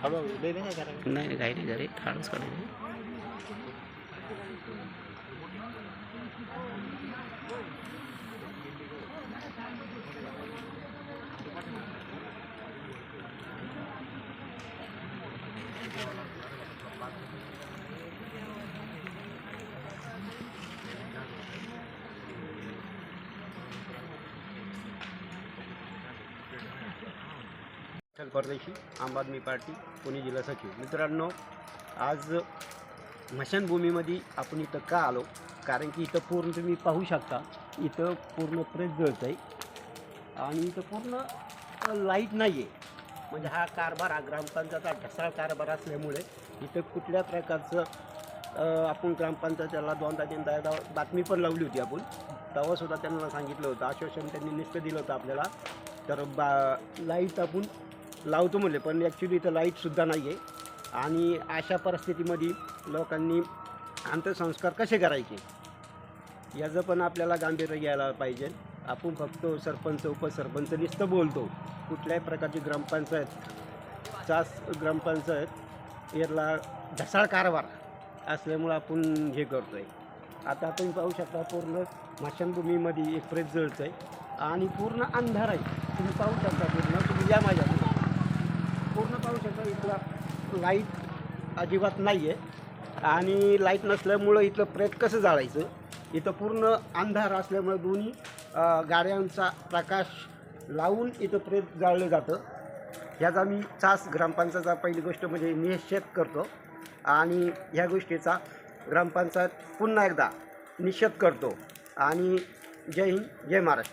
हळूहळू लय नाही करायचं. नाही काही नाही घरी ठाणच काढायची. परदेशी आम आदमी पार्टी पुणे जिल्हा सचिव. मित्रांनो, आज स्मशानभूमीमध्ये आपण इथं का आलो, कारण की इथं पूर्ण तुम्ही पाहू शकता, इथं पूर्ण प्रेस जळत आहे आणि इथं पूर्ण लाईट नाही आहे. म्हणजे हा कारभार, हा ग्रामपंचायतचा ढसाळ कारभार असल्यामुळे इथं कुठल्या प्रकारचं आपण ग्रामपंचायतीला दोनदा बातमी पण लावली होती आपण. तेव्हासुद्धा त्यांना सांगितलं होतं, आश्वासन त्यांनी नुसतं दिलं होतं आपल्याला. तर लाईट आपण लावतो म्हणले, पण ॲक्च्युली इथं लाईटसुद्धा नाही आहे. आणि अशा परिस्थितीमध्ये लोकांनी अंत्यसंस्कार कसे करायचे याचं पण आपल्याला गांभीर्य घ्यायला पाहिजे. आपण फक्त सरपंच उपसरपंच नुसतं बोलतो, कुठल्याही प्रकारची ग्रामपंचायत याला ढसाळ कारभार असल्यामुळं आपण हे करतो आहे. आता तुम्ही पाहू शकता, पूर्ण स्मशानभूमीमध्ये एक प्रेत जळतं आहे आणि पूर्ण अंधार आहे. तुम्ही पाहू शकता, पूर्ण तुम्ही या माझ्या पूर्ण पाहू शकता, इथला लाईट अजिबात नाही आहे. आणि लाईट नसल्यामुळं इथलं प्रेत कसं जाळायचं, इथं पूर्ण अंधार असल्यामुळे दोन्ही गाड्यांचा प्रकाश लावून इथं प्रेत जाळलं जातं. ह्याचा मी चास ग्रामपंचायतचा पहिली गोष्ट म्हणजे निषेध करतो आणि ह्या गोष्टीचा ग्रामपंचायत पुन्हा एकदा निषेध करतो. आणि जय हिंद, जय महाराष्ट्र.